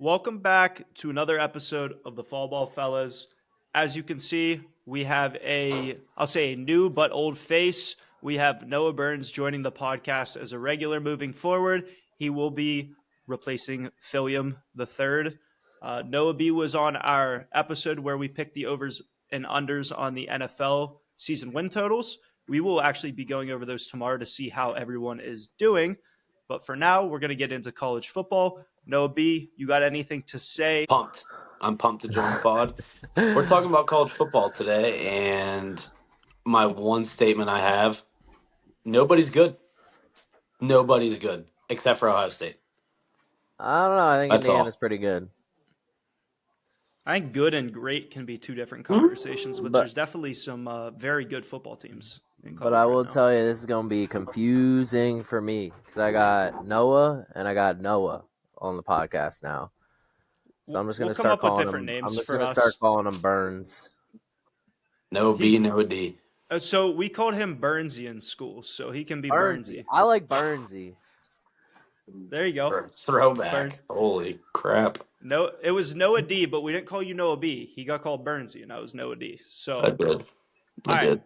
Welcome back to another episode of the FallBall Fellas. As you can see, we have I'll say a new but old face. We have Noah Burns joining the podcast as a regular moving forward. He will be replacing Philium the third. Noah B was on our episode where we picked the overs and unders on the NFL season win totals. We will actually be going over those tomorrow to see how everyone is doing. But for now, we're going to get into college football. Noah B, you got anything to say? Pumped. I'm pumped to join the pod. We're talking about college football today, and my one statement I have, nobody's good. Nobody's good, except for Ohio State. I don't know. I think That's Indiana's all. pretty good. I think good and great can be two different conversations, but But- there's definitely some very good football teams in college But I will right now. tell you, this is going to be confusing for me because I got Noah and I got Noah on the podcast now. So I'm just going We'll to come start up with calling different him. names I'm just for going to us. start calling him Burns. No B, no D. So we called him Burnsy in school, so he can be Burnsy. I like Burnsy. There you go. Throwback. Burns. Holy crap. No, it was Noah D, but we didn't call you Noah B. He got called Burnsy, and I was Noah D. So I did. all I right. did.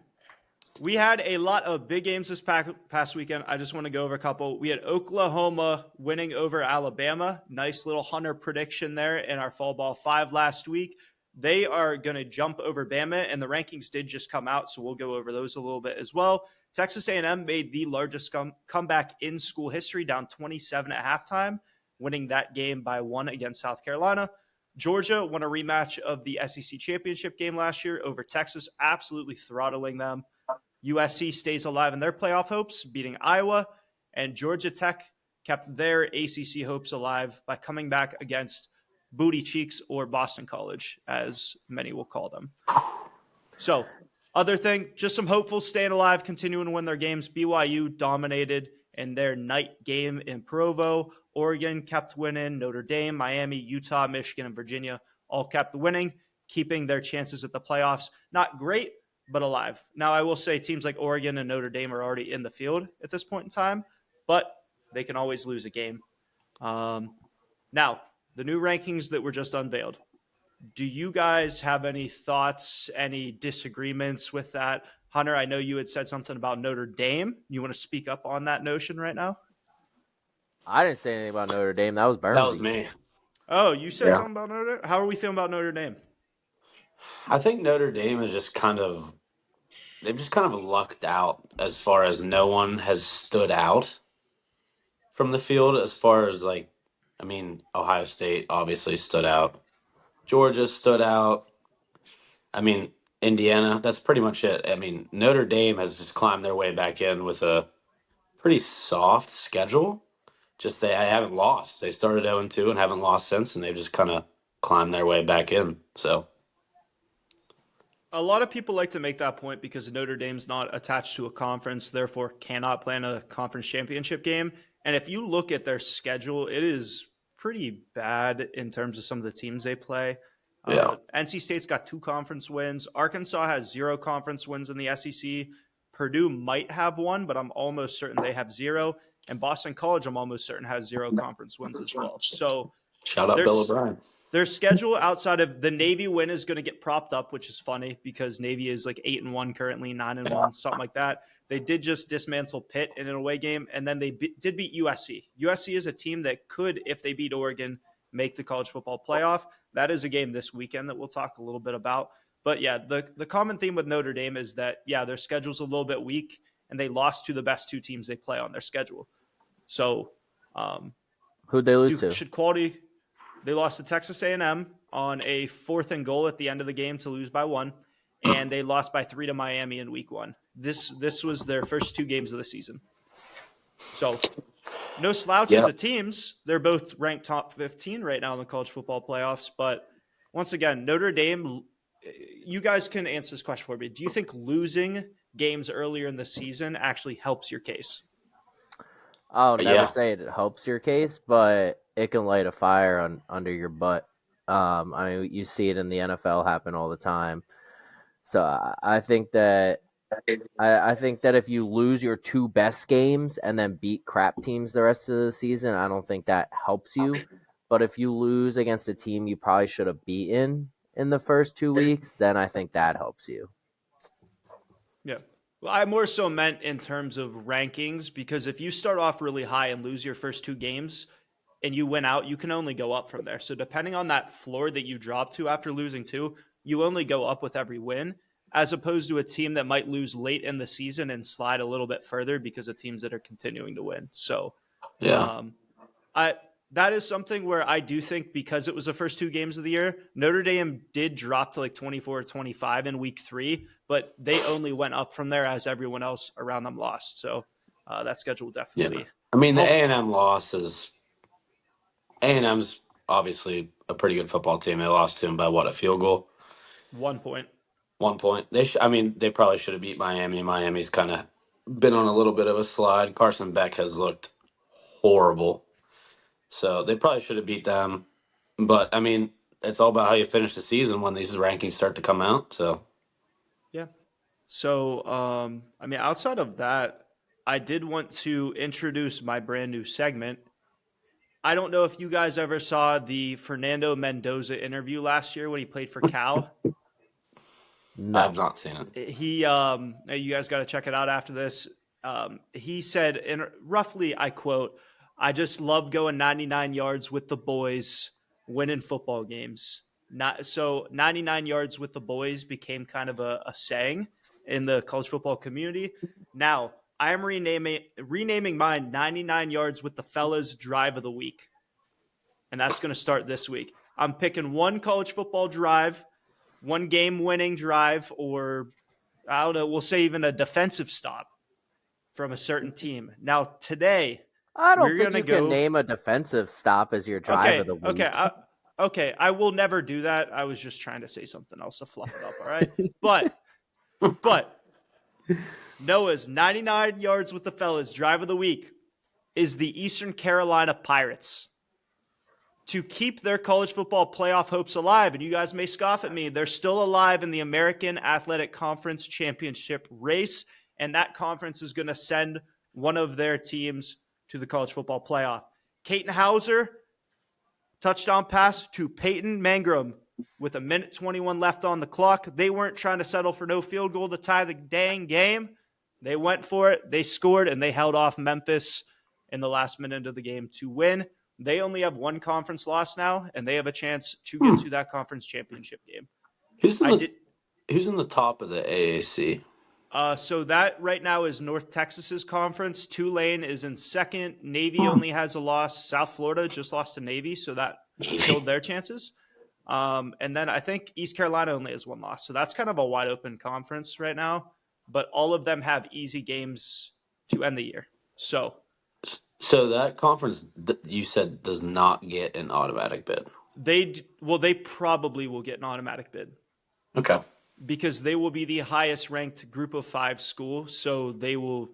We had a lot of big games this past weekend. I just want to go over a couple. We had Oklahoma winning over Alabama. Nice little Hunter prediction there in our FallBall Five last week. They are going to jump over Bama, and the rankings did just come out, so we'll go over those a little bit as well. Texas A&M made the largest comeback in school history, down 27 at halftime, winning that game by 1 against South Carolina. Georgia won a rematch of the SEC championship game last year over Texas, absolutely throttling them. USC stays alive in their playoff hopes, beating Iowa, and Georgia Tech kept their ACC hopes alive by coming back against Booty Cheeks or Boston College, as many will call them. So, other thing, just some hopefuls staying alive, continuing to win their games. BYU dominated in their night game in Provo. Oregon kept winning. Notre Dame, Miami, Utah, Michigan, and Virginia all kept winning, keeping their chances at the playoffs. Not great, but alive. Now, I will say teams like Oregon and Notre Dame are already in the field at this point in time, but they can always lose a game. Now, the new rankings that were just unveiled. Do you guys have any thoughts, any disagreements with that? Hunter, I know you had said something about Notre Dame. You want to speak up on that notion right now? I didn't say anything about Notre Dame. That was Burnsy. That was me. Oh, you said Yeah. something about Notre Dame? How are we feeling about Notre Dame? I think Notre Dame is just they've just kind of lucked out as far as no one has stood out from the field as far as Ohio State obviously stood out. Georgia stood out. Indiana, that's pretty much it. Notre Dame has just climbed their way back in with a pretty soft schedule. Just they haven't lost. They started 0-2 and haven't lost since, and they've just kind of climbed their way back in. So A lot of people like to make that point because Notre Dame's not attached to a conference, therefore cannot play in a conference championship game. And if you look at their schedule, it is pretty bad in terms of some of the teams they play. Yeah. NC State's got 2 conference wins. Arkansas has 0 conference wins in the SEC. Purdue might have 1, but I'm almost certain they have 0. And Boston College, I'm almost certain, has 0 conference wins as well. So shout out Bill O'Brien. their schedule outside of the Navy win is going to get propped up, which is funny because Navy is like 8-1 currently, 9-1, something like that. They did just dismantle Pitt in an away game, and then they did beat USC. USC is a team that could, if they beat Oregon, make the college football playoff. That is a game this weekend that we'll talk a little bit about. But yeah, the common theme with Notre Dame is that, yeah, their schedule's a little bit weak, and they lost to the best 2 teams they play on their schedule. So Who'd they lose to? should quality – they lost to Texas A&M on a 4th and goal at the end of the game to lose by 1, and they lost by 3 to Miami in week 1. This was their first 2 games of the season. So no slouches of teams. They're both ranked top 15 right now in the college football playoffs. But once again, Notre Dame, you guys can answer this question for me. Do you think losing games earlier in the season actually helps your case? I'll never say it helps your case, but it can light a fire under your butt. You see it in the NFL happen all the time. So I think that if you lose your 2 best games and then beat crap teams the rest of the season, I don't think that helps you. But if you lose against a team you probably should have beaten in the first 2 weeks, then I think that helps you. Yeah. Well, I more so meant in terms of rankings, because if you start off really high and lose your first 2 games and you win out, you can only go up from there. So depending on that floor that you drop to after losing 2, you only go up with every win, as opposed to a team that might lose late in the season and slide a little bit further because of teams that are continuing to win. So Yeah. I that is something where I do think, because it was the first 2 games of the year, Notre Dame did drop to like 24 or 25 in week 3, but they only went up from there as everyone else around them lost. So that schedule will Yeah. definitely I mean, the help. A&M loss is A&M's obviously a pretty good football team. They lost to him by what, a field goal? 1 point. 1 point. I mean, they probably should have beat Miami. Miami's kind of been on a little bit of a slide. Carson Beck has looked horrible. So they probably should have beat them. But, I mean, it's all about how you finish the season when these rankings start to come out. So, Yeah. So, I mean, outside of that, I did want to introduce my brand new segment. I don't know if you guys ever saw the Fernando Mendoza interview last year when he played for Cal. I've No. not seen it. He you guys got to check it out after this. He said, in roughly, I quote, "I just love going 99 yards with the boys, winning football games." 99 yards with the boys became kind of a saying in the college football community. Now I am renaming mine 99 yards with the fellas drive of the week, and that's going to start this week. I'm picking one college football drive, one game winning drive, or I don't know, we'll say even a defensive stop from a certain team. Now, today, I don't we're think going to you can go. name a defensive stop as your drive of the week. I will never do that. I was just trying to say something else to fluff it up, all right? But Noah's 99 yards with the fellas drive of the week is the Eastern Carolina Pirates. To keep their college football playoff hopes alive, and you guys may scoff at me, they're still alive in the American Athletic Conference championship race, and that conference is going to send one of their teams to the college football playoff. Caton Hauser, touchdown pass to Peyton Mangrum with 1:21 left on the clock. They weren't trying to settle for no field goal to tie the dang game. They went for it, they scored, and they held off Memphis in the last minute of the game to win. They only have one conference loss now, and they have a chance to get to that conference championship game. Who's in the top of the AAC? So that right now is North Texas's conference. Tulane is in second. Navy only has a loss. South Florida just lost to Navy, so that killed their chances. And then I think East Carolina only has one loss. So that's kind of a wide open conference right now. But all of them have easy games to end the year. So that conference you said does not get an automatic bid. they probably will get an automatic bid. Okay. Because they will be the highest ranked group of 5 school, so they will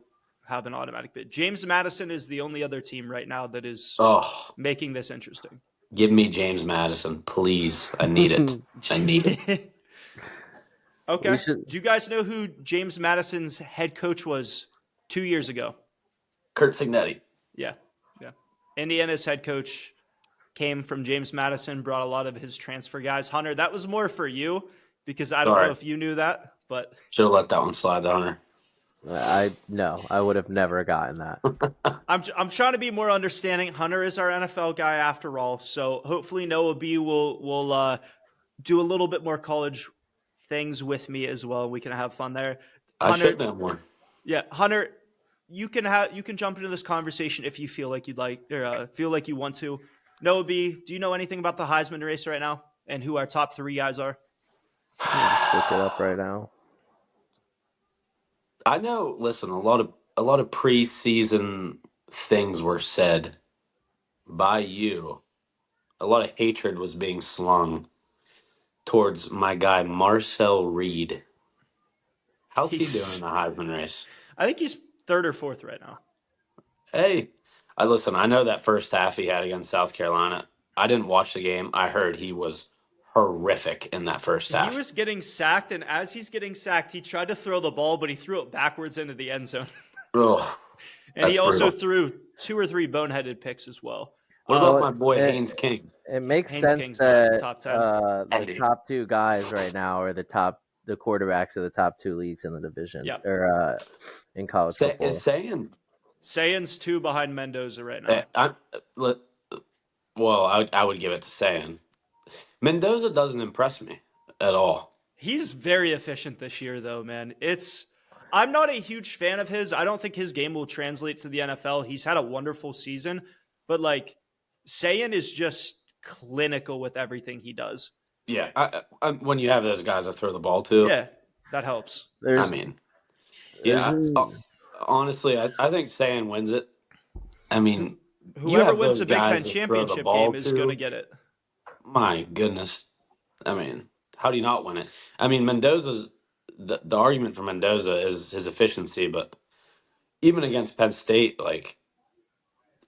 have an automatic bid. James Madison is the only other team right now that is making this interesting. Give me James Madison, please. I need it. I need it. Okay. Do you guys know who James Madison's head coach was 2 years ago? Kurt Signetti. Yeah. Indiana's head coach came from James Madison, brought a lot of his transfer guys. Hunter, that was more for you because I don't know if you knew that, but should have let that one slide, Hunter. I would have never gotten that. I'm trying to be more understanding. Hunter is our NFL guy after all, so hopefully Noah B will do a little bit more college things with me as well. We can have fun there. Hunter, I should know more. Yeah, Hunter, you can jump into this conversation if you feel like you'd like or feel like you want to. Noah B, do you know anything about the Heisman race right now and who our top 3 guys are? Just look it up right now. I know. Listen, a lot of preseason things were said by you. A lot of hatred was being slung towards my guy Marcel Reed. How's he doing in the Heisman race? I think he's 3rd or 4th right now. Hey, I know that first half he had against South Carolina. I didn't watch the game. I heard he was horrific in that first half. He was getting sacked, and as he's getting sacked, he tried to throw the ball, but he threw it backwards into the end zone. Ugh, and he also threw 2 or 3 boneheaded picks as well. What about Well, my boy Haynes King? it makes Haynes sense King's not that top 10. the Andy. top two guys right now are the quarterbacks of the top two leagues in the divisions Yep. or in college Is football. saying Sayan's 2 behind Mendoza right now. I would give it to Sayan. Mendoza doesn't impress me at all. He's very efficient this year, though, man. I'm not a huge fan of his. I don't think his game will translate to the NFL. He's had a wonderful season, but like Sayan is just clinical with everything he does. Yeah, when you have those guys that throw the ball to, Yeah, that helps. I mean, yeah. There's- Honestly, I think Sayan wins it. I mean, you Whoever have wins those the Big guys Ten that throw the championship ball game is going to to. get it. My goodness, I mean, how do you not win it? I mean, Mendoza's the argument for Mendoza is his efficiency, but even against Penn State, like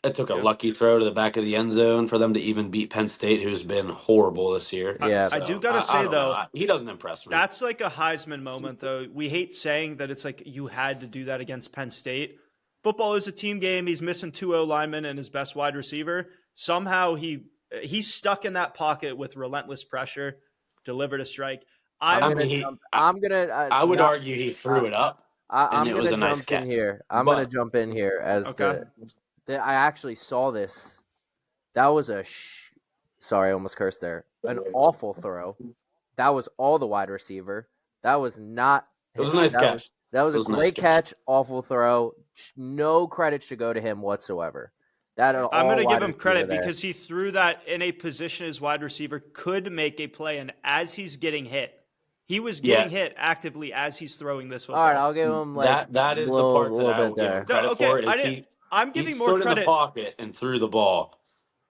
it took a Yeah. lucky throw to the back of the end zone for them to even beat Penn State, who's been horrible this year. Yeah. I do So, got to I say, don't though, know. He doesn't impress me. that's like a Heisman moment, though. We hate saying that it's like you had to do that against Penn State. Football is a team game. He's missing 2 linemen and his best wide receiver. Somehow he's stuck in that pocket with relentless pressure, delivered a strike. I would argue he threw it up, and it was a nice catch. I'm gonna jump in here as Okay. I actually saw this. That was sorry, I almost cursed there. An awful throw. That was all the wide receiver. That was not. It was a nice catch. That was It a was a nice great catch. catch. Awful throw. No credit should go to him whatsoever. I'm going to give him credit because he threw that in a position his wide receiver could make a play, and as he's getting hit, he was getting hit actively as he's throwing this football. All right, I'll give him that is the part that I will give him credit for. I'm giving more credit. In the pocket and threw the ball.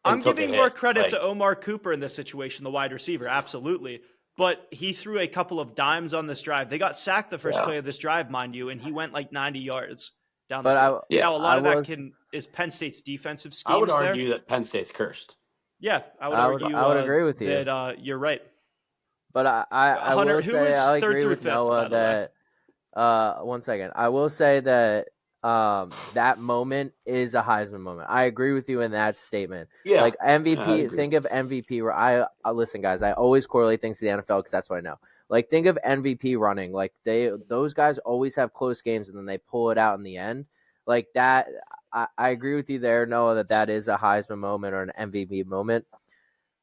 I'm giving more credit to Omar Cooper in this situation, the wide receiver, absolutely. But he threw a couple of dimes on this drive. They got sacked the first play of this drive, mind you, and he went like 90 yards down the field. Now, a lot of that is Penn State's defensive schemes. I would argue that Penn State's cursed. Yeah, I would agree with you. That you're right. But I will say I agree with Noah that. One second, I will say that that moment is a Heisman moment. I agree with you in that statement. Yeah, like MVP. Think of MVP. Where I listen, guys. I always correlate things to the NFL because that's what I know. Like think of MVP running. Like those guys always have close games and then they pull it out in the end. Like that. I agree with you there, Noah. That is a Heisman moment or an MVP moment.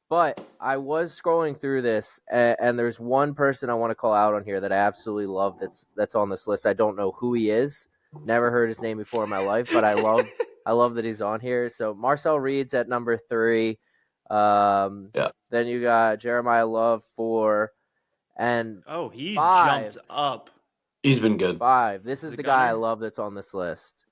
But I was scrolling through this, and there's one person I want to call out on here that I absolutely love. That's on this list. I don't know who he is. Never heard his name before in my life, but I love that he's on here. So Marcel Reed's at number 3. Then you got Jeremiah Love 4, and he 5. jumped up. He's been good. 5. This is the guy I love that's on this list.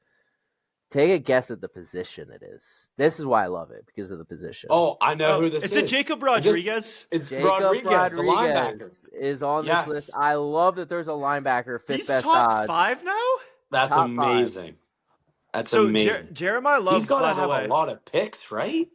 Take a guess at the position it is. This is why I love it, because of the position. Oh, I know who this is. Is it Jacob Rodriguez? It's Jacob Rodriguez, the linebacker. Is on this list. I love that there's a linebacker, fifth best odds. He's top 5 now? That's top amazing. 5. That's so amazing. Jeremiah Love, he's got to have a lot of picks, right?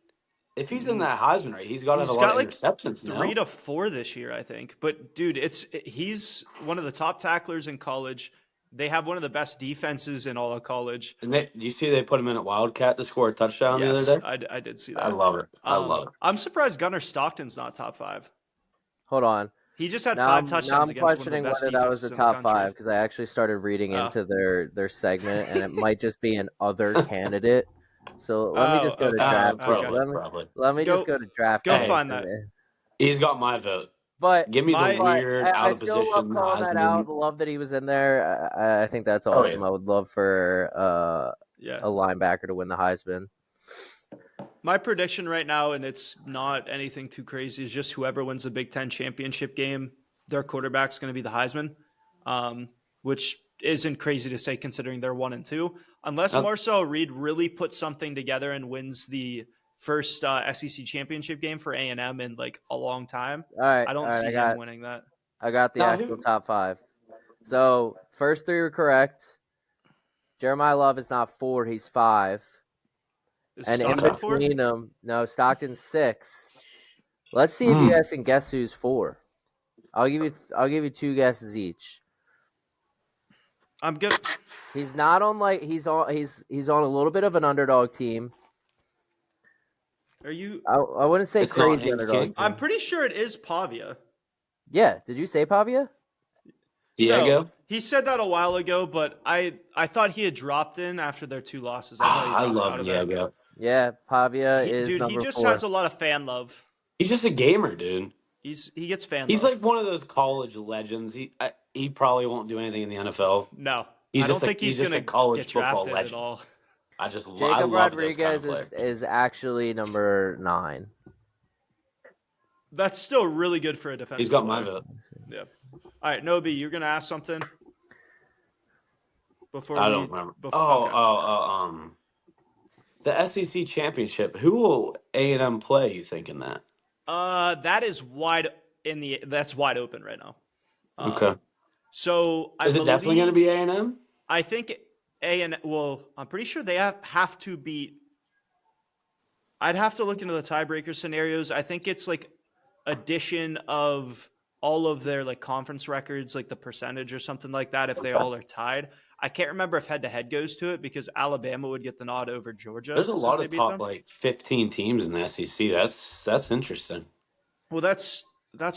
If he's in that Heisman, right, he's got to have a lot of interceptions. 3 to 4 this year, I think. But dude, he's one of the top tacklers in college. They have one of the best defenses in all of college. And do you see they put him in at Wildcat to score a touchdown the other day? I did see that. I love it. I love it. I'm surprised Gunnar Stockton's not top 5. Hold on. He just had 5 touchdowns. Now I'm against questioning one of the best whether that was the top 5 because I actually started reading Oh. into their segment, and it might just be an other candidate. So let me just go to draft. Probably. Let me just go to draft. Go find that. He's got my vote. But give me the weird out of position. I still love calling that out. Love that he was in there. I think that's awesome. I would love for a linebacker to win the Heisman. My prediction right now, and it's not anything too crazy, is just whoever wins the Big Ten championship game, their quarterback's going to be the Heisman, which isn't crazy to say considering they're 1 and 2. Unless Marcel Reed really puts something together and wins the first SEC championship game for A&M in like a long time. All right, I don't see him winning that. I got the actual top 5. So first 3 were correct. Jeremiah Love is not 4; he's 5. And in between them, no, Stockton's 6. Let's see if you guys can guess who's 4. I'll give you 2 guesses each. I'm good. He's not on he's on a little bit of an underdog team. Are you? I wouldn't say It's not crazy Haynes underdog. King? I'm pretty sure it is Pavia. Yeah, did you say Pavia? Diego? No, he said that a while ago, but I thought he had dropped in after their 2 losses. I thought he I dropped love out of there. Diego. Yeah, Pavia is Dude, he number just 4. has a lot of fan love. He's just a gamer, dude. He gets fan He's love. like one of those college legends. He probably won't do anything in the NFL. No, He's I don't just think he's just a gonna college get football drafted legend. at all. I Jacob love those kind of Rodriguez players. is actually number 9. That's still really good for a defensive He's got player. my vote. Yeah. All right, Nobi, you're gonna ask something before I don't remember. Okay. The SEC championship. Who will A&M play? You think in that? That is that's wide open right now. Okay. So Is it definitely going to be A&M? I think I'm pretty sure they have to beat. I'd have to look into the tiebreaker scenarios. I think it's like addition of all of their like conference records, like the percentage or something like that. If they all are tied, I can't remember if head-to-head goes to it because Alabama would get the nod over Georgia. There's a lot they of beat top them. like 15 teams in the SEC. That's interesting. Well, that's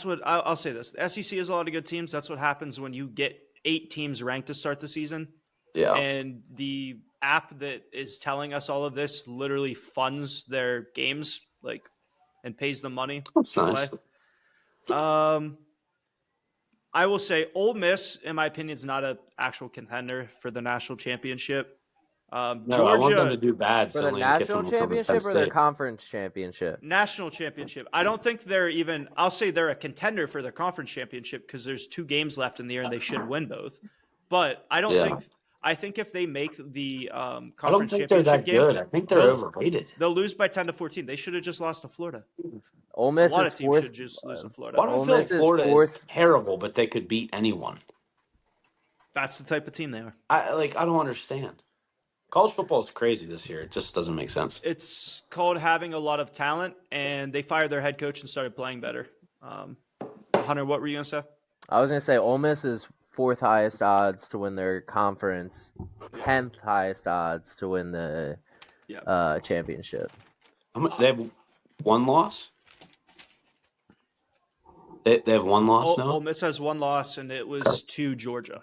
what I'll say. This the SEC has a lot of good teams. That's what happens when you get 8 teams ranked to start the season. Yeah. And the app that is telling us all of this literally funds their games, like, and pays them money. That's nice. I will say Ole Miss, in my opinion, is not an actual contender for the national championship. No, I want them to do bad. For so the Lane Kiffin national will come to Penn championship or their State. conference championship? National championship. I don't think they're even. I'll say they're a contender for their conference championship because there's 2 games left in the year and they should win both. But I don't think. I think if they make the conference I don't think championship they're that game, good. I think they're overrated. They'll lose by 10-14. They should have just lost to Florida. Ole Miss A lot is of teams 4th. should just lose to Florida. Why do I Ole feel like Miss is Florida is 4th. terrible, but they could beat anyone? That's the type of team they are. I don't understand. College football is crazy this year. It just doesn't make sense. It's called having a lot of talent, and they fired their head coach and started playing better. Hunter, what were you going to say? I was going to say Ole Miss is 4th highest odds to win their conference, 10th highest odds to win the championship. They have 1 loss? They have 1 loss now? Ole Miss has 1 loss, and it was to Georgia.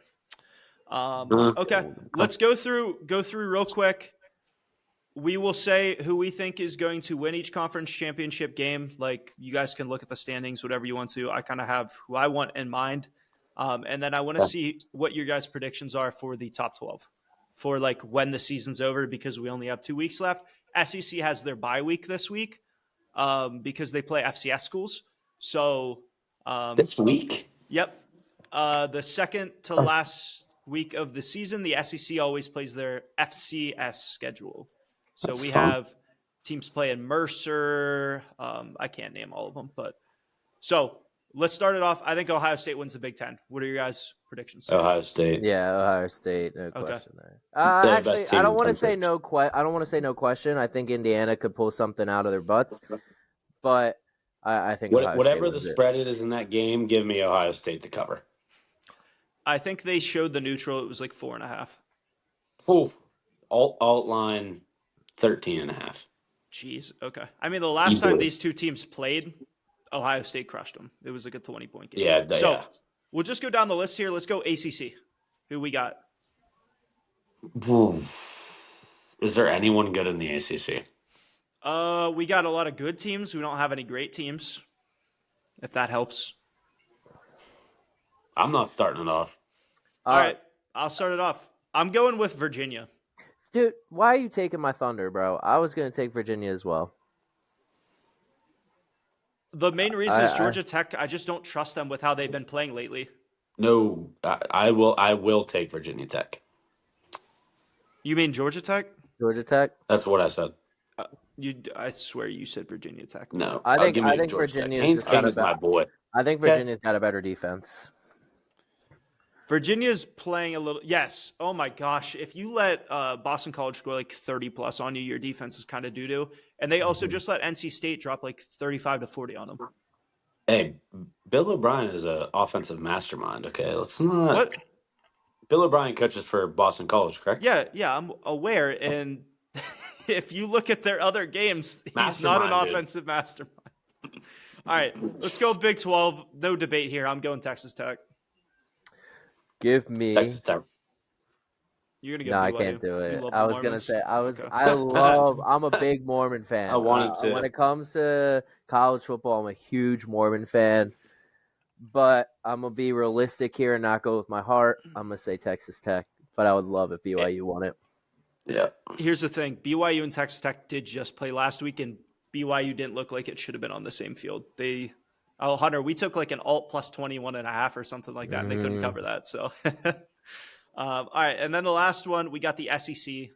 Okay, let's go through real quick. We will say who we think is going to win each conference championship game. Like, you guys can look at the standings, whatever you want to. I kind of have who I want in mind. And then I want to see what your guys' predictions are for the top 12 for like when the season's over, because we only have 2 weeks left. SEC has their bye week this week because they play FCS schools. So this week? Yep. The second to last week of the season, the SEC always plays their FCS schedule. So That's we fun. have teams playing Mercer. I can't name all of them, but so let's start it off. I think Ohio State wins the Big Ten. What are your guys' predictions? Ohio State. Yeah, Ohio State, no question there. They're the Actually, best team I don't in want to the say country. I don't want to say no question. I think Indiana could pull something out of their butts, but I think Ohio Whatever State the wins spread is in that game, give me Ohio State to cover. I think they showed the neutral. It was like 4.5. Ooh, alt line 13.5. Jeez. Okay. I mean, the last time Easily. these 2 teams played, Ohio State crushed them. It was like a 20-point game. Yeah. So we'll just go down the list here. Let's go ACC. Who we got? Ooh. Is there anyone good in the ACC? We got a lot of good teams. We don't have any great teams, if that helps. I'm not starting it off. All right. I'll start it off. I'm going with Virginia. Dude, why are you taking my thunder, bro? I was going to take Virginia as well. The main reason is Georgia Tech. I just don't trust them with how they've been playing lately. No, I will take Virginia Tech. You mean Georgia Tech? Georgia Tech? That's what I said. I swear you said Virginia Tech. No, I think Georgia Virginia's Tech. just got Haynes is my boy. I think Virginia's got a better defense. Virginia's playing a little. Yes. Oh my gosh. If you let Boston College score like 30 plus on you, your defense is kind of doo doo. And they also just let NC State drop like 35 to 40 on them. Hey, Bill O'Brien is an offensive mastermind. Okay, let's not. What? Bill O'Brien coaches for Boston College, correct? Yeah, I'm aware, and if you look at their other games, he's not an Mastermind, dude. offensive mastermind. All right, let's go Big 12. No debate here. I'm going Texas Tech. Give me. Texas Tech. You're gonna No, go I BYU. can't do You it. love I the was gonna Mormons. say Okay. I'm a big Mormon fan. I wanted to. When it comes to college football, I'm a huge Mormon fan. But I'm gonna be realistic here and not go with my heart. I'm gonna say Texas Tech, but I would love if BYU won it. Yeah. Here's the thing: BYU and Texas Tech did just play last week, and BYU didn't look like it should have been on the same field. Hunter, we took like an alt plus 21.5 or something like that, and they couldn't cover that. So, all right, and then the last one, we got the SEC.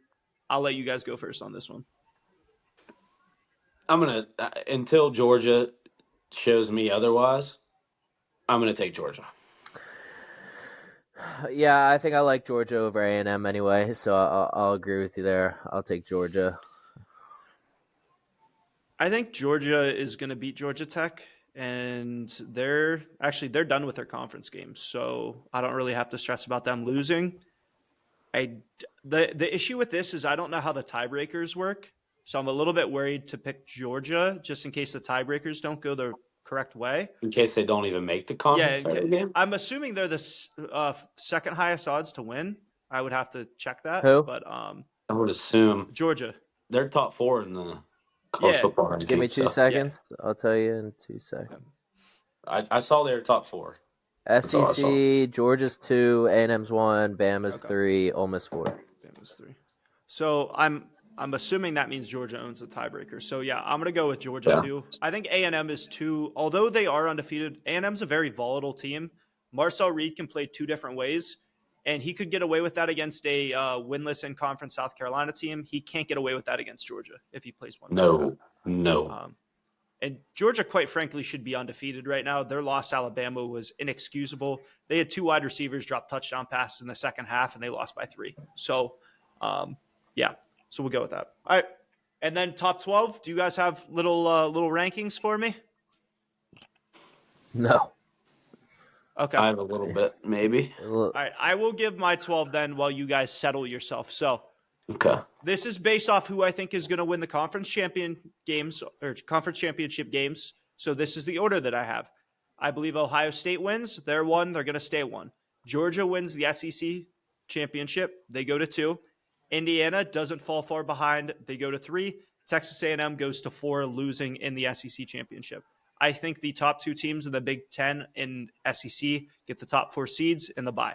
I'll let you guys go first on this one. I'm gonna until Georgia shows me otherwise. I'm gonna take Georgia. Yeah, I think I like Georgia over A&M anyway, so I'll agree with you there. I'll take Georgia. I think Georgia is going to beat Georgia Tech, and they're done with their conference games, so I don't really have to stress about them losing. The issue with this is I don't know how the tiebreakers work, so I'm a little bit worried to pick Georgia just in case the tiebreakers don't go the correct way. In case they don't even make the conference game. I'm assuming they're the second highest odds to win. I would have to check that. Who? But I would assume Georgia. They're top 4 in the college football rankings. Give me 2 seconds. Yeah. I'll tell you in 2 seconds. I saw they were top 4. SEC, Georgia's 2, A&M's 1, Bama's 3, Ole Miss 4. Bama's 3. So I'm assuming that means Georgia owns the tiebreaker. So yeah, I'm gonna go with Georgia too. I think A&M is 2. Although they are undefeated, A&M's a very volatile team. Marcel Reed can play 2 different ways, and he could get away with that against a winless in conference South Carolina team. He can't get away with that against Georgia if he plays one. No. And Georgia, quite frankly, should be undefeated right now. Their loss to Alabama was inexcusable. They had 2 wide receivers drop touchdown passes in the second half, and they lost by 3. So, yeah. So we'll go with that. All right. And then top 12, do you guys have little rankings for me? No. Okay. I have a little bit, maybe. All right. I will give my 12 then while you guys settle yourself. So, okay. This is based off who I think is going to win the conference championship games. So this is the order that I have. I believe Ohio State wins. They're 1. They're going to stay 1. Georgia wins the SEC championship. They go to 2. Indiana doesn't fall far behind. They go to 3. Texas A&M goes to 4, losing in the SEC championship. I think the top 2 teams in the Big Ten in SEC get the top 4 seeds in the bye.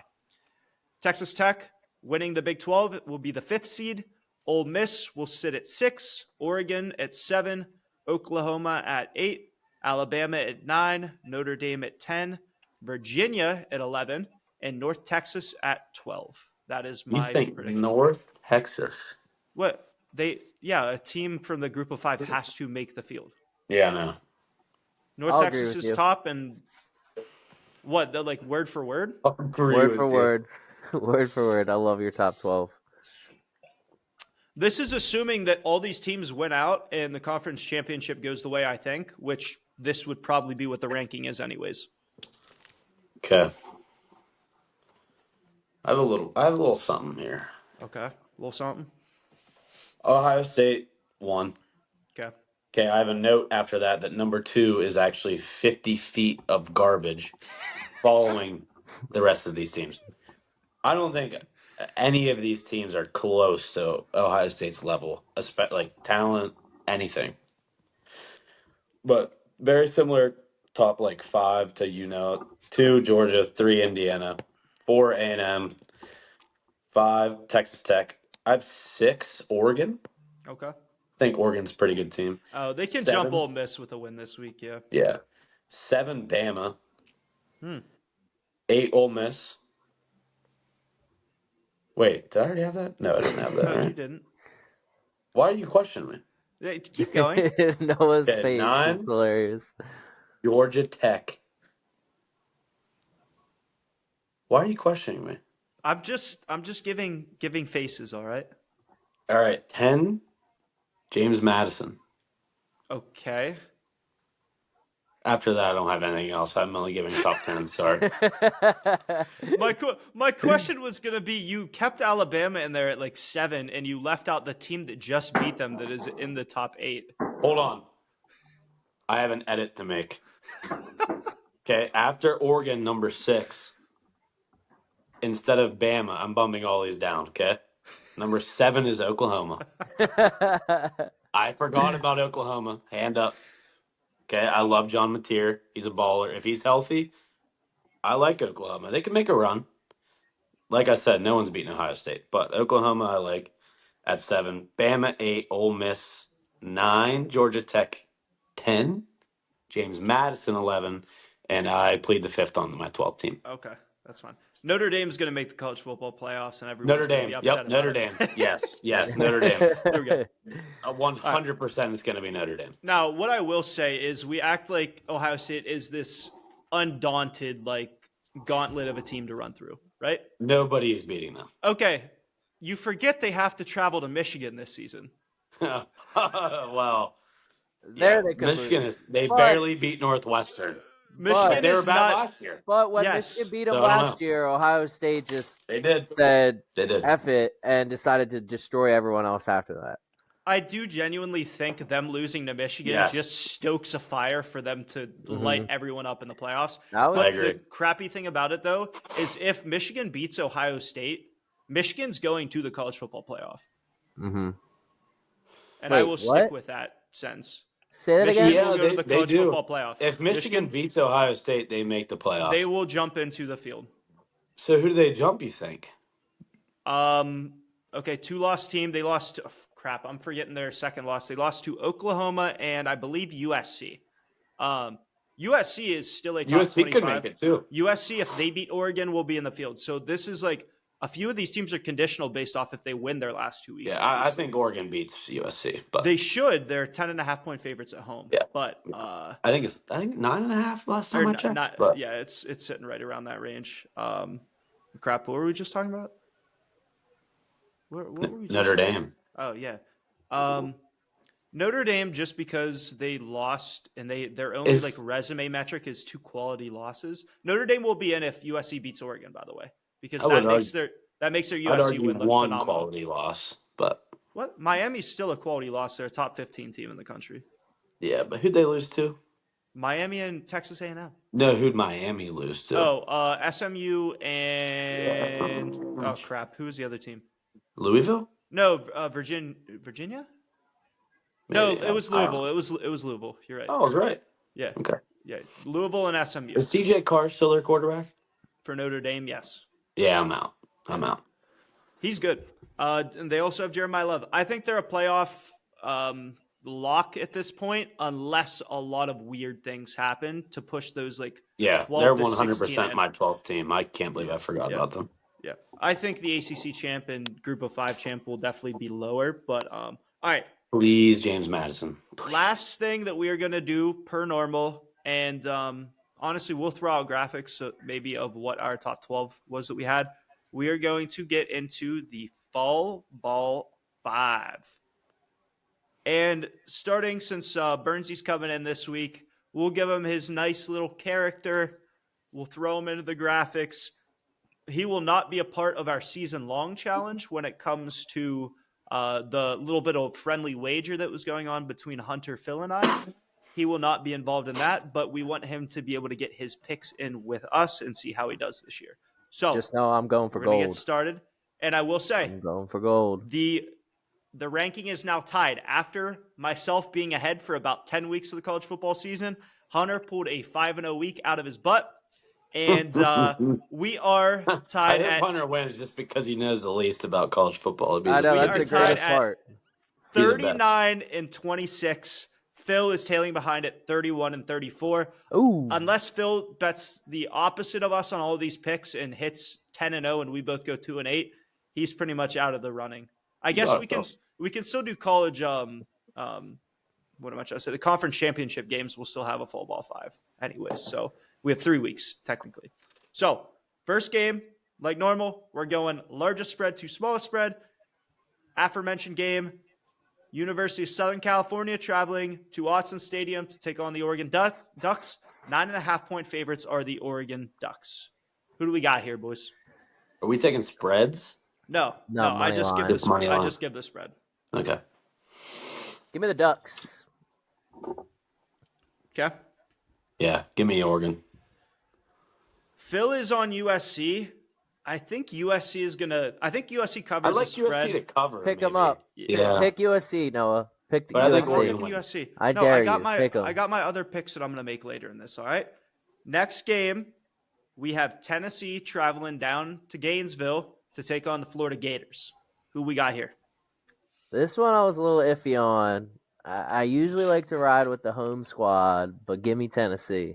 Texas Tech winning the Big 12 will be the 5th seed. Ole Miss will sit at 6, Oregon at 7, Oklahoma at 8, Alabama at 9, Notre Dame at 10, Virginia at 11, and North Texas at 12. That is my prediction. North Texas. What? A team from the group of 5 has to make the field. Yeah, I know. North Texas is top, and what? They're like word for word? Word for word. Word for word. I love your top 12. This is assuming that all these teams win out and the conference championship goes the way I think, which this would probably be what the ranking is anyways. Okay. I have a little something here. Okay. A little something. Ohio State 1. Okay, I have a note after that number 2 is actually 50 feet of garbage following the rest of these teams. I don't think any of these teams are close to Ohio State's level, like talent, anything. But very similar top 5 to 2 Georgia, 3 Indiana, 4 A&M, 5 Texas Tech. I have 6 Oregon. Okay. I think Oregon's a pretty good team. Oh, they can 7, jump Ole Miss with a win this week, yeah. Yeah. 7 Bama. 8 Ole Miss. Wait, did I already have that? No, I didn't have that. No, right? you didn't. Why are you questioning me? Yeah, keep going. Noah's face 9, is hilarious. Georgia Tech. Why are you questioning me? I'm just giving faces, all right? All right, 10, James Madison. Okay. After that, I don't have anything else. I'm only giving top 10. Sorry. My question was going to be, you kept Alabama in there at like 7, and you left out the team that just beat them that is in the top 8. Hold on. I have an edit to make. Okay, after Oregon, number 6, instead of Bama, I'm bumping all these down, okay? Number 7 is Oklahoma. I forgot about Oklahoma. Hand up. Okay, I love John Mateer. He's a baller. If he's healthy, I like Oklahoma. They can make a run. Like I said, no one's beaten Ohio State, but Oklahoma I like at 7. Bama 8, Ole Miss 9, Georgia Tech 10, James Madison 11, and I plead the 5th on my 12th team. Okay, that's fine. Notre Dame's going to make the college football playoffs, and everyone's Notre going to Dame. be upset Yep, about Notre it. Dame. Yes, Notre Dame. There we go. 100% it's going to be Notre Dame. Now, what I will say is we act like Ohio State is this undaunted, like, gauntlet of a team to run through, right? Nobody is beating them. Okay, you forget they have to travel to Michigan this season. Well, There yeah, they could Michigan lose. is. They But- barely beat Northwestern. Michigan They were is bad not. last year. But when Yes. Michigan beat them So, I don't last year, Ohio State just They did. said They did. F it and decided to destroy everyone else after that. I do genuinely think them losing to Michigan Yes. just stokes a fire for them to light everyone up in the playoffs. That was I But agree. the crappy thing about it, though, is if Michigan beats Ohio State, Michigan's going to the college football playoff. mm-hmm. And Wait, I will what? stick with that sentence. Say that Michigan again. Yeah, will go to the they college do. football playoff. If Michigan beats Ohio State, they make the playoffs. They will jump into the field. So who do they jump, you think? Okay, 2-loss team. They lost to, crap, I'm forgetting their second loss. They lost to Oklahoma and I believe USC. USC is still a top USC 25. could make it too. USC, if they beat Oregon, will be in the field. So this is like a few of these teams are conditional based off if they win their last 2 weeks. Yeah, I obviously. think Oregon beats USC, but They should. They're 10.5-point favorites at home. Yeah. But I think 9.5 last time I checked. But yeah, it's sitting right around that range. Crap, what were we just talking about? What were we just Notre saying? Dame. Oh yeah. Notre Dame, just because they lost and their only like resume metric is 2 quality losses. Notre Dame will be in if USC beats Oregon, by the way, because that makes their I'd USC argue win look one phenomenal. quality loss, but What? Miami's still a quality loss. They're a top 15 team in the country. yeah. But who'd they lose to? Miami and Texas A&M. No, who'd Miami lose to? SMU and oh crap, who was the other team? Louisville? No, Virginia. No, Maybe. it was Louisville. It was Louisville. You're right. Oh, I was right. Yeah. Okay. Yeah, Louisville and SMU. Is CJ Carr still their quarterback? For Notre Dame, yes. Yeah, I'm out. He's good. And they also have Jeremiah Love. I think they're a playoff lock at this point, unless a lot of weird things happen to push those like. Yeah, 12 they're to 100% 16 my 12th team. I can't believe I forgot about them. Yeah, I think the ACC champ and Group of 5 champ will definitely be lower. But all right. Please, James Madison. Please. Last thing that we are going to do per normal, and honestly, we'll throw out graphics maybe of what our top 12 was that we had. We are going to get into the FallBall 5. And starting since Burnsy's coming in this week, we'll give him his nice little character. We'll throw him into the graphics. He will not be a part of our season-long challenge when it comes to the little bit of friendly wager that was going on between Hunter, Phil, and I. He will not be involved in that, but we want him to be able to get his picks in with us and see how he does this year. So Just know I'm going for we're going to gold. get started. And I will say, I'm going for gold. the ranking is now tied. After myself being ahead for about 10 weeks of the college football season, Hunter pulled a 5-0 week out of his butt. And we are I tied hope at Hunter wins just because he knows the least about college football. I know, We that's are the tied greatest at part. 39 and 26. Phil is tailing behind at 31 and 34. Ooh. Unless Phil bets the opposite of us on all of these picks and hits 10 and 0 and we both go 2 and 8, he's pretty much out of the running. I guess we can still do college what am I trying to say? The conference championship games will still have a FallBall 5 anyways. So we have 3 weeks technically. So first game, like normal, we're going largest spread to smallest spread. Aforementioned game, University of Southern California traveling to Autzen Stadium to take on the Oregon Ducks. 9.5-point favorites are the Oregon Ducks. Who do we got here, boys? Are we taking spreads? No. I money just line. give Money line. I just give the spread. Okay. Give me the Ducks. Okay. Yeah, give me Oregon. Phil is on USC. I think USC covers I'd like the spread. USC to cover. Pick them maybe. up. Yeah. Pick USC, Noah. Pick But I think USC. I'm Oregon picking wins. USC. I dare you. Pick 'em. I got my other picks that I'm going to make later in this. All right. Next game, we have Tennessee traveling down to Gainesville to take on the Florida Gators. Who we got here? This one I was a little iffy on. I usually like to ride with the home squad, but give me Tennessee.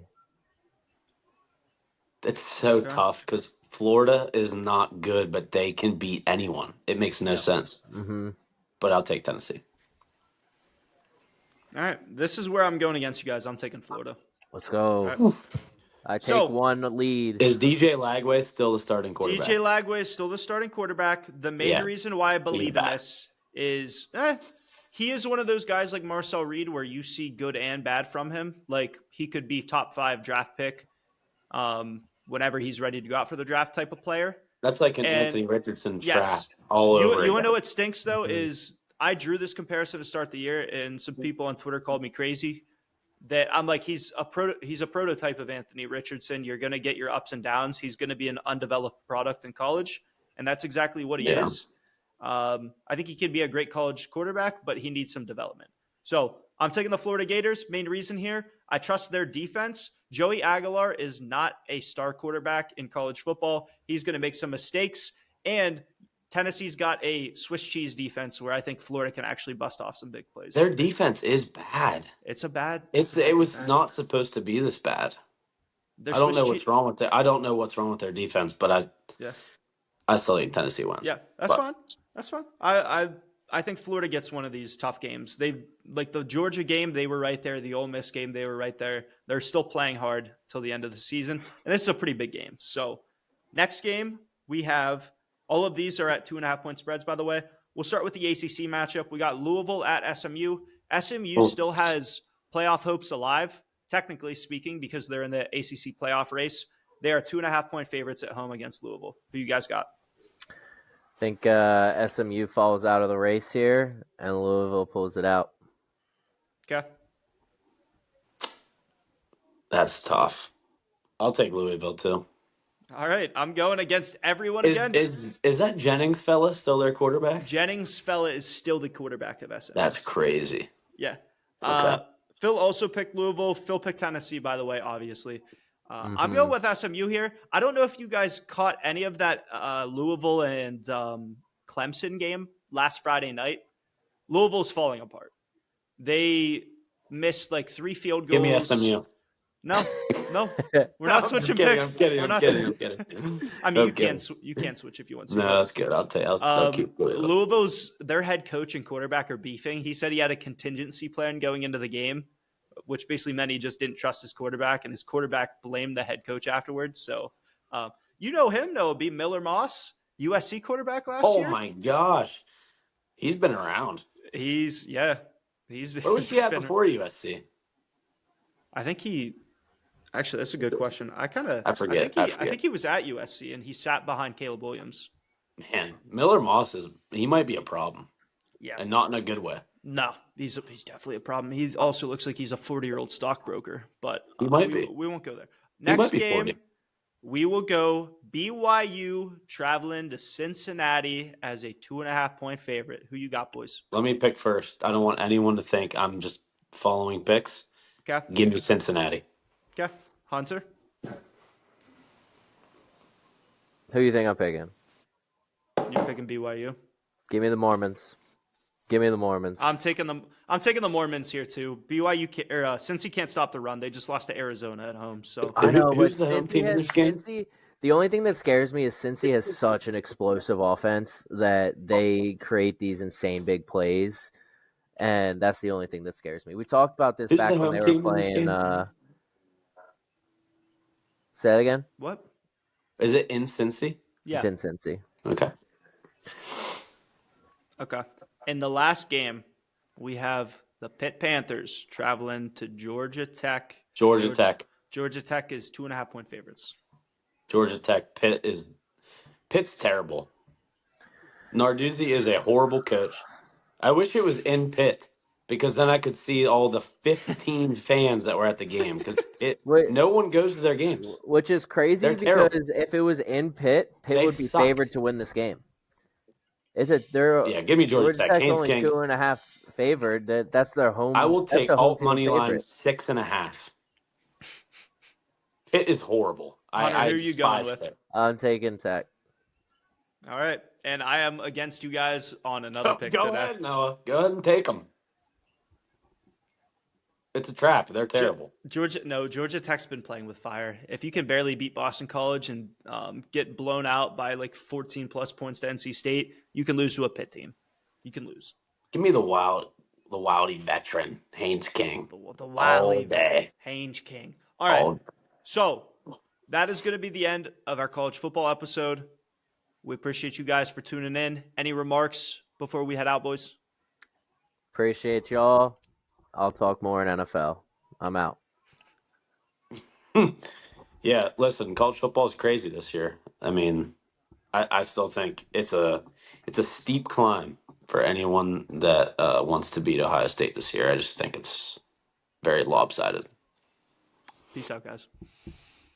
It's so Okay. tough because Florida is not good, but they can beat anyone. It makes no sense. Mm-hmm. But I'll take Tennessee. All right. This is where I'm going against you guys. I'm taking Florida. Let's go. All right. I take So- one lead. Is DJ Lagway still the starting quarterback? DJ Lagway is still the starting quarterback. The main Yeah. reason why I believe in back. this is he is one of those guys like Marcel Reed where you see good and bad from him. Like he could be top 5 draft pick whenever he's ready to go out for the draft type of player. That's like an And- Anthony Richardson Yes. trap all over You again. want to know what stinks though Mhm. is I drew this comparison to start the year, and some people on Twitter called me crazy. That I'm like he's a prototype of Anthony Richardson. You're going to get your ups and downs. He's going to be an undeveloped product in college, and that's exactly what he Yeah. is. I think he can be a great college quarterback, but he needs some development. So I'm taking the Florida Gators. Main reason here, I trust their defense. Joey Aguilar is not a star quarterback in college football. He's going to make some mistakes, and Tennessee's got a Swiss cheese defense where I think Florida can actually bust off some big plays. Their defense is bad. It's a bad. It was not supposed to be this bad. They're I don't know Swiss what's wrong with it. I don't know what's wrong with their defense, but Yeah. I still think Tennessee wins. Yeah, that's fine. That's fine. I think Florida gets one of these tough games. They like the Georgia game, they were right there. The Ole Miss game, they were right there. They're still playing hard till the end of the season, and this is a pretty big game. So, next game we have all of these are at 2.5-point spreads. By the way, we'll start with the ACC matchup. We got Louisville at SMU. SMU still has playoff hopes alive, technically speaking, because they're in the ACC playoff race. They are 2.5-point favorites at home against Louisville. Who you guys got? I think SMU falls out of the race here, and Louisville pulls it out. Okay. That's tough. I'll take Louisville too. All right, I'm going against everyone again. Is that Jennings fella still their quarterback? Jennings fella is still the quarterback of SMU. That's crazy. Yeah. Okay. Phil also picked Louisville. Phil picked Tennessee, by the way, obviously. I'm Mhm. going with SMU here. I don't know if you guys caught any of that Louisville and Clemson game last Friday night. Louisville's falling apart. They missed like 3 field goals. Give me SMU. No, we're not switching picks. I'm kidding. I mean, Okay. you can switch if you want to. No, that's good. I'll keep Louisville. Louisville's their head coach and quarterback are beefing. He said he had a contingency plan going into the game, which basically meant he just didn't trust his quarterback, and his quarterback blamed the head coach afterwards. So, you know him, Noah B. Miller Moss, USC quarterback last year. Oh my gosh, he's been around. He's Where was he at before USC? I think he. Actually, that's a good question. I forget. I think he was at USC and he sat behind Caleb Williams. Man, Miller Moss he might be a problem. Yeah. And not in a good way. No, he's definitely a problem. He also looks like he's a 40-year-old stockbroker, but He might be. We won't go there. He Next might be game, 40. we will go BYU traveling to Cincinnati as a 2.5-point favorite. Who you got, boys? Let me pick first. I don't want anyone to think I'm just following picks. Okay. Give me Cincinnati. Okay. Hunter? Who you think I'm picking? You're picking BYU. Give me the Mormons. I'm taking the Mormons here too. BYU since he can't stop the run, they just lost to Arizona at home. So I know, but Who's the home team in this game? The only thing that scares me is Cincy has such an explosive offense that they create these insane big plays, and that's the only thing that scares me. We talked about this Who's back the when home they were team in this playing. game? Say it again. what? Is it in Cincy? Yeah. It's in Cincy. Okay. Okay. In the last game, we have the Pitt Panthers traveling to Georgia Tech. Georgia Tech. Georgia Tech is 2.5-point favorites. Georgia Tech. Pitt's terrible. Narduzzi is a horrible coach. I wish it was in Pitt because then I could see all the 15 fans that were at the game because no one goes to their games. Which is crazy They're terrible. because if it was in Pitt, They would be suck. favored to win this game. Give me Georgia Tech. Tech's Haynes only King. 2.5 favored. That's their home. I will take alt money line favorite. 6.5. Pitt is horrible. Hunter, who are you going with? Pitt. I'm taking Tech. All right, and I am against you guys on another pick today. Go ahead, Noah. Go ahead and take them. It's a trap. They're terrible. Georgia Tech's been playing with fire. If you can barely beat Boston College and get blown out by like 14+ points to NC State, you can lose to a Pitt team. You can lose. Give me the wildy veteran, Haynes King. The wily veteran, Haynes King. All right. So that is going to be the end of our college football episode. We appreciate you guys for tuning in. Any remarks before we head out, boys? Appreciate y'all. I'll talk more in NFL. I'm out. Yeah, listen, college football is crazy this year. I mean, I still think it's a steep climb for anyone that wants to beat Ohio State this year. I just think it's very lopsided. Peace out, guys.